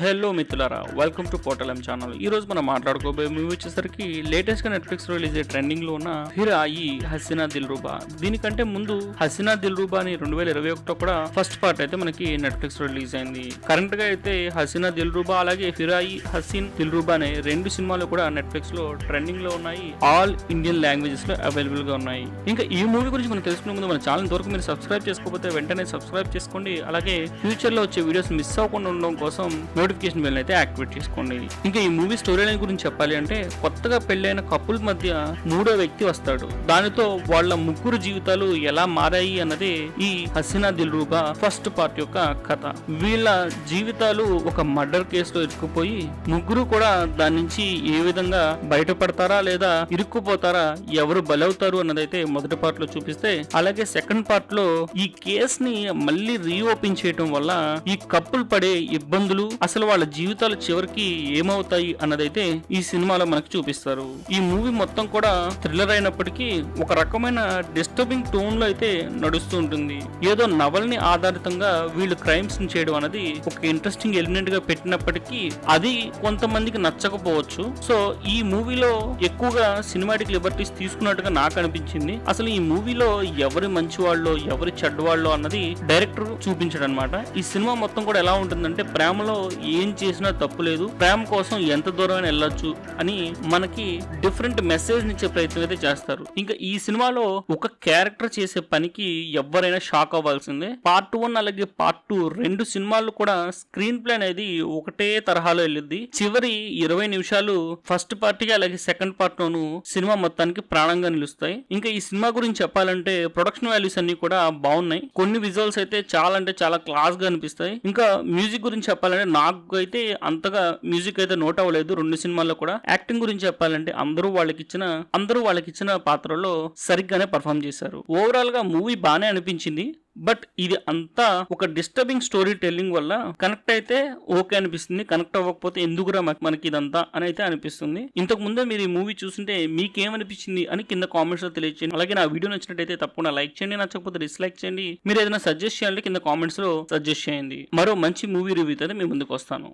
Hello మిత్రులారా, welcome to portal channel. ఈ రోజు మనం మాట్లాడుకోబోయే మూవీ వచ్చేసరికి లేటెస్ట్ గా నెట్ఫ్లిక్స్ రిలీజ్ అయ్యే ట్రెండింగ్ లో ఉన్న ఫిర్ ఆయి హసీనా దిల్రుబా. దీనికంటే ముందు హసీనా దిల్రుబా అని 2021 కూడా ఫస్ట్ పార్ట్ అయితే మనకి నెట్ఫ్లిక్స్ రిలీజ్ అయింది. కరెంట్ గా అయితే హసీనా దిల్రుబా అలాగే ఫిర్ ఆయి హసీన్ దిల్రుబా అనే రెండు సినిమాలు కూడా నెట్ఫ్లిక్స్ లో ట్రెండింగ్ లో ఉన్నాయి. ఆల్ ఇండియన్ లాంగ్వేజెస్ లో అవైలబుల్ గా ఉన్నాయి. ఇంకా ఈ మూవీ గురించి మనం తెలుసుకునే ముందు మన ఛానల్ వరకు మీరు సబ్స్క్రైబ్ చేసుకోకపోతే వెంటనే సబ్స్క్రైబ్ చేసుకోండి. అలాగే ఫ్యూచర్ లో వచ్చే వీడియోస్ మిస్ అవ్వకుండా ఉండడం కోసం నోటిఫికేషన్ బెల్ అయితే యాక్టివేట్ చేసుకోండి. ఇంకా ఈ మూవీ స్టోరీ లైన్ గురించి చెప్పాలి అంటే, కొత్తగా పెళ్ళైన కపుల్ మధ్య మూడో వ్యక్తి వస్తాడు. దానితో వాళ్ళ ముగ్గురు జీవితాలు ఎలా మారాయి అన్నదే ఈ హసీనా దిల్రుబా ఫస్ట్ పార్ట్ యొక్క కథ. వీళ్ళ జీవితాలు ఒక మర్డర్ కేసులో ఇరుక్కుపోయి ముగ్గురు కూడా దాని నుంచి ఏ విధంగా బయటపడతారా లేదా ఇరుక్కుపోతారా, ఎవరు బలవుతారు అన్నదైతే మొదటి పార్ట్ లో చూపిస్తే, అలాగే సెకండ్ పార్ట్ లో ఈ కేస్ ని మళ్ళీ రీఓపెన్ చేయడం వల్ల ఈ కపుల్ పడే ఇబ్బందులు, అసలు వాళ్ళ జీవితాలు చివరికి ఏమవుతాయి అన్నదైతే ఈ సినిమాలో మనకు చూపిస్తారు. ఈ మూవీ మొత్తం కూడా థ్రిల్లర్ అయినప్పటికీ ఒక రకమైన డిస్టర్బింగ్ టోన్ లో అయితే నడుస్తూ ఉంటుంది. ఏదో నవల్ని ఆధారితంగా వీళ్ళు క్రైమ్స్ ని చేయడం అనేది ఒక ఇంట్రెస్టింగ్ ఎలిమెంట్ గా పెట్టినప్పటికీ అది కొంతమందికి నచ్చకపోవచ్చు. సో ఈ మూవీలో ఎక్కువగా సినిమాటిక్ లిబర్టీస్ తీసుకున్నట్టుగా నాకు అనిపించింది. అసలు ఈ మూవీలో ఎవరి మంచి వాళ్ళో ఎవరి చెడ్డవాళ్ళో అన్నది డైరెక్టర్ చూపించాడు అనమాట. ఈ సినిమా మొత్తం కూడా ఎలా ఉంటుందంటే, ప్రేమలో ఏం చేసినా తప్పు లేదు, ప్రేమ కోసం ఎంత దూరం వెళ్ళొచ్చు అని మనకి డిఫరెంట్ మెసేజ్ ఇచ్చే ప్రయత్నం అయితే చేస్తారు. ఇంకా ఈ సినిమాలో ఒక క్యారెక్టర్ చేసే పనికి ఎవరైనా షాక్ అవ్వాల్సిందే. పార్ట్ 1 అలాగే పార్ట్ 2 రెండు సినిమాలు కూడా స్క్రీన్ ప్లే అనేది ఒకటే తరహాలో వెళ్ళింది. చివరి 20 నిమిషాలు ఫస్ట్ పార్ట్ కి అలాగే సెకండ్ పార్ట్ లోను సినిమా మొత్తానికి ప్రాణంగా నిలుస్తాయి. ఇంకా ఈ సినిమా గురించి చెప్పాలంటే, ప్రొడక్షన్ వాల్యూస్ అన్ని కూడా బాగున్నాయి. కొన్ని విజువల్స్ అయితే చాలా అంటే చాలా క్లాస్ గా అనిపిస్తాయి. ఇంకా మ్యూజిక్ గురించి చెప్పాలంటే, నాకు అయితే అంతగా మ్యూజిక్ అయితే నోట్ అవ్వలేదు రెండు సినిమాల్లో కూడా. యాక్టింగ్ గురించి చెప్పాలంటే అందరూ వాళ్ళకి ఇచ్చిన పాత్రలో సరిగ్గానే పర్ఫామ్ చేశారు. ఓవరాల్ గా మూవీ బానే అనిపించింది. బట్ ఇది అంతా ఒక డిస్టర్బింగ్ స్టోరీ టెల్లింగ్ వల్ల కనెక్ట్ అయితే ఓకే అనిపిస్తుంది, కనెక్ట్ అవ్వకపోతే ఎందుకురా మనకి ఇదంతా అని అయితే అనిపిస్తుంది. ఇంతకు ముందే మీరు ఈ మూవీ చూస్తుంటే మీకేమనిపించింది అని కింద కామెంట్స్ లో తెలియచేయండి. అలాగే నా వీడియో నచ్చినట్టయితే తప్పకుండా లైక్ చేయండి, నచ్చకపోతే డిస్లైక్ చేయండి. మీరు ఏదైనా సజెస్ట్ చేయాలంటే కింద కామెంట్స్ లో సజెస్ట్ చేయండి. మరో మంచి మూవీ రివ్యూతో మీ ముందుకు వస్తాను.